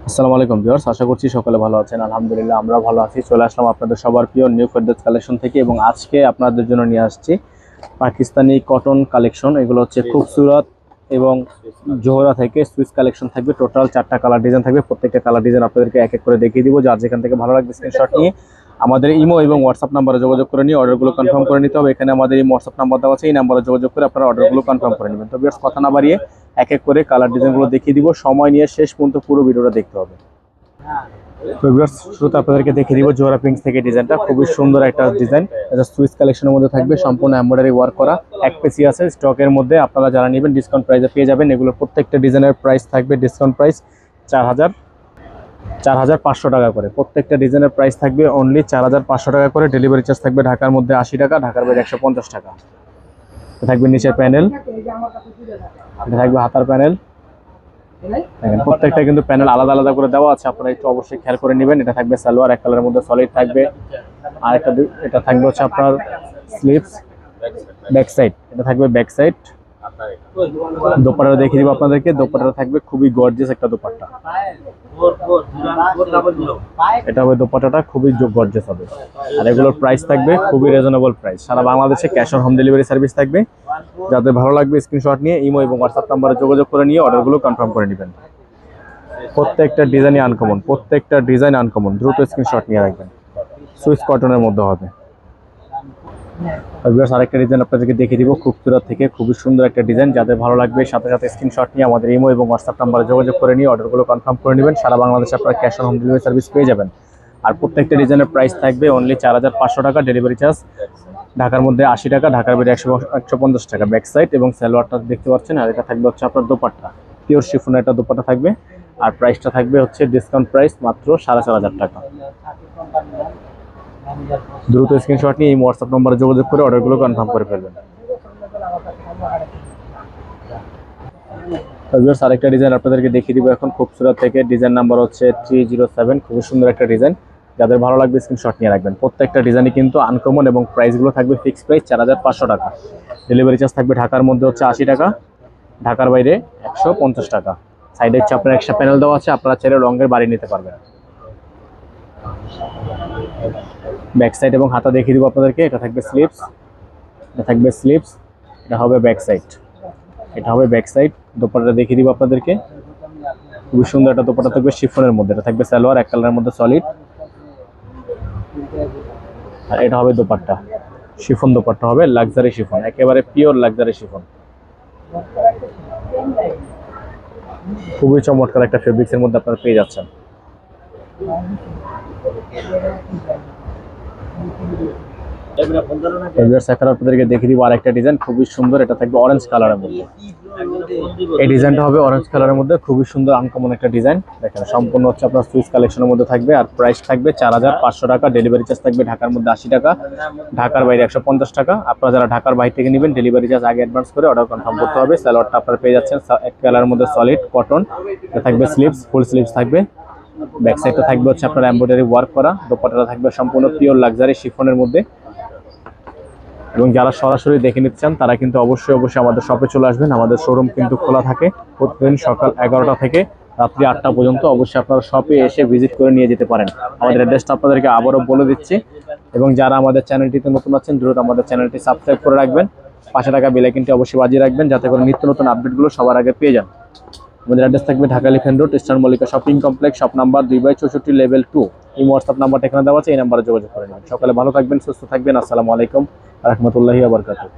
আসসালামু আলাইকুম ভিউয়ার্স, আশা করছি সকলে ভালো আছেন। আলহামদুলিল্লাহ আমরা ভালো আছি। চলে আসলাম আপনাদের সবার প্রিয় নিউ ফেরদৌস কালেকশন থেকে এবং আজকে আপনাদের জন্য নিয়ে আসছি পাকিস্তানি কটন কালেকশন। এগুলো হচ্ছে খুবসুরত এবং জোহরা থেকে সুইস কালেকশন থাকবে। টোটাল 4টা কালার ডিজাইন থাকবে। প্রত্যেকটা কালার ডিজাইন আপনাদেরকে এক এক করে দেখিয়ে দিব। যার যেখান থেকে ভালো লাগবে স্ক্রিনশট নিয়ে আমাদের ইমো এবং হোয়াটসঅ্যাপ নাম্বারে যোগাযোগ করে নিয়ে অর্ডারগুলো কনফার্ম করে নিতে হবে। এখানে আমাদের ইমো হোয়াটসঅ্যাপ নাম্বার দেওয়া আছে, এই নাম্বারে যোগাযোগ করে আপনারা অর্ডারগুলো কনফার্ম করে নেবেন। তো ভিউয়ার্স কথা না বাড়িয়ে এক এক করে কালার ডিজাইনগুলো দেখিয়ে দিব। সময় নিয়ে শেষ পর্যন্ত পুরো ভিডিওটা দেখতে হবে। তো ভিউয়ার্স শুরুতে আপনাদেরকে দেখিয়ে দিব জোহরা প্রিন্টস থেকে ডিজাইনটা। খুবই সুন্দর একটা ডিজাইন, এটা সুইস কালেকশনের মধ্যে থাকবে। সম্পূর্ণ এমব্রয়ডারি ওয়ার্ক করা, এক পিসি আছে স্টকের মধ্যে। আপনারা যারা নেবেন ডিসকাউন্ট প্রাইসে পেয়ে যাবেন। এগুলোর প্রত্যেকটা ডিজাইনের প্রাইস থাকবে ডিসকাউন্ট প্রাইস 4,500 টাকা করে। প্রত্যেকটা ডিজাইনের প্রাইস থাকবে অনলি 4,500 টাকা করে। ডেলিভারি চার্জ থাকবে ঢাকার মধ্যে 80 টাকা, ঢাকার বাইরে 150 টাকা। এটা থাকবে নিচের প্যানেল, এটা থাকবে হাতার প্যানেল। দেখেন প্রত্যেকটা কিন্তু প্যানেল আলাদা আলাদা করে দেওয়া আছে, আপনারা একটু অবশ্যই খেয়াল করে নেবেন। এটা থাকবে সালোয়ার, এক কালারের মধ্যে সলিড থাকবে। আর এটা থাকবে হচ্ছে আপনার স্লিভস ব্যাক সাইড, এটা থাকবে ব্যাক সাইড। দোপাট্টা দেখিয়ে দিব আপনাদেরকে। দোপাট্টা থাকবে খুবই গর্জিয়াস একটা দোপাট্টা। এটা হবে দোপাট্টাটা, খুবই গর্জিয়াস হবে। আর এগুলোর প্রাইস থাকবে খুবই রিজনেবল প্রাইস। সারা বাংলাদেশে cash on home delivery service থাকবে। যাদের ভালো লাগবে স্ক্রিনশট নিয়ে ইমো এবং হোয়াটসঅ্যাপ নাম্বারে যোগাযোগ করে নিয়ে অর্ডারগুলো কনফার্ম করে নেবেন। প্রত্যেকটা ডিজাইনই আনকমন, প্রত্যেকটা ডিজাইন আনকমন। দ্রুত স্ক্রিনশট নিয়ে রাখবেন। সুইস কটনের মধ্যে হবে। আরেকটা ডিজাইন আপনাদেরকে দেখিয়ে দিব খুবসুরত থেকে। খুবই সুন্দর একটা ডিজাইন। যাদের ভালো লাগবে সাথে সাথে স্ক্রিনশট নিয়ে আমাদের ইমো এবং হোয়াটসঅ্যাপ নাম্বারে যোগাযোগ করে নিয়ে অর্ডারগুলো কনফার্ম করে নেবেন। সারা বাংলাদেশে আপনারা cash on home delivery service পেয়ে যাবেন। আর প্রত্যেকটা ডিজাইনের প্রাইস থাকবে অনলি 4,500 টাকা। ডেলিভারি চার্জ ঢাকার মধ্যে 80 টাকা, ঢাকার বাইরে 150 টাকা। ব্যাক সাইড এবং সালোয়ারটা দেখতে পাচ্ছেন। আর এটা থাকবে হচ্ছে আপনার দোপাট্টা, পিওর শিফনের একটা দোপাট্টা থাকবে। আর প্রাইসটা থাকবে হচ্ছে ডিসকাউন্ট প্রাইস মাত্র 4,500 টাকা। দ্রুত স্ক্রিনশট নিয়ে এই হোয়াটসঅ্যাপ নম্বরে যোগাযোগ করে অর্ডারগুলো কনফার্ম করে ফেলবেন। আরেকটা ডিজাইন আপনাদেরকে দেখিয়ে দিব এখন খুবসুরত থেকে। ডিজাইন নাম্বার হচ্ছে 307। খুবই সুন্দর একটা ডিজাইন। যাদের ভালো লাগবে স্ক্রিনশট নিয়ে রাখবেন। প্রত্যেকটা ডিজাইনই কিন্তু আনকমন এবং প্রাইসগুলো থাকবে ফিক্সড প্রাইস 4,500 টাকা। ডেলিভারি চার্জ থাকবে ঢাকার মধ্যে হচ্ছে 80 টাকা, ঢাকার বাইরে 150 টাকা। সাইডে হচ্ছে আপনার এক্সট্রা প্যানেল দেওয়া আছে, আপনারা চাইলে রঙের বাড়ি নিতে পারবেন। ব্যাক সাইড এবং হাতা দেখিয়ে দিব আপনাদেরকে। এটা থাকবে স্লিভস, এটা থাকবে স্লিভস, এটা হবে ব্যাক সাইড, এটা হবে ব্যাক সাইড। দোপাট্টা দেখিয়ে দিব আপনাদেরকে। খুবই সুন্দর একটা দোপাট্টা থাকবে শিফনের মধ্যে। এটা থাকবে সালোয়ার, এক কালারের মধ্যে সলিড। আর এটা হবে দোপাট্টা, শিফন দোপাট্টা হবে, লাক্সারি শিফন, একেবারে পিওর লাক্সারি শিফন। খুবই চমৎকার একটা ফেব্রিক্সের মধ্যে আপনারা পেয়ে যাচ্ছেন। আপনাদেরকে দেখিয়ে দিব আরেকটা ডিজাইন খুবই সুন্দর। এটা থাকবে অরেঞ্জ কালারের মধ্যে। এই ডিজাইনটা হবে অরেঞ্জ কালারের মধ্যে, খুবই সুন্দর আনকমন একটা ডিজাইন। দেখেন সম্পূর্ণ হচ্ছে আপনার সুইস কালেকশনের মধ্যে থাকবে। আর প্রাইস থাকবে 4,500 টাকা। ডেলিভারি চার্জ থাকবে ঢাকার মধ্যে 80 টাকা, ঢাকার বাইরে 150 টাকা। আপনারা যারা ঢাকার বাইরে থেকে নেবেন ডেলিভারি চার্জ আগে অ্যাডভান্স করে অর্ডার কনফার্ম করতে হবে। সালোয়ারটা আপনারা পেয়ে যাচ্ছেন এক কালারের মধ্যে সলিড কটন। এটা থাকবে স্লিভস, ফুল স্লিভস থাকবে। ব্যাক সাইডটা থাকবে হচ্ছে আপনার এমব্রয়ডারি ওয়ার্ক করা। দোপাট্টাটা থাকবে সম্পূর্ণ পিওর লাক্সারি শিফনের মধ্যে। এবং যারা সরাসরি দেখে নিতে চান তারা কিন্তু অবশ্যই আমাদের শপে চলে আসবেন। আমাদের শোরুম কিন্তু খোলা থাকে প্রতিদিন সকাল 11টা থেকে রাত্রি 8টা পর্যন্ত। অবশ্যই আপনারা শপে এসে ভিজিট করে নিয়ে যেতে পারেন। আমাদের অ্যাড্রেসটা আপনাদেরকে আবারও বলে দিচ্ছি। এবং যারা আমাদের চ্যানেলটিতে নতুন আছেন দ্রুত আমাদের চ্যানেলটি সাবস্ক্রাইব করে রাখবেন। পাশে থাকা বেল আইকনটি অবশ্যই বাজিয়ে রাখবেন যাতে করে নিত্য নতুন আপডেটগুলো সবার আগে পেয়ে যান। আমাদের অ্যাড্রেস থাকবে Dhaka elephant road, eastern Mallika shopping complex, shop number 2/64, level 2। এই হোয়াটসঅ্যাপ নাম্বারটা এখানে দেওয়া আছে, এই নাম্বারে যোগাযোগ করে নেবেন। সকালে ভালো থাকবেন, সুস্থ থাকবেন। আসসালামু আলাইকুম ওয়া রাহমাতুল্লাহি ওয়া বারাকাতুহু।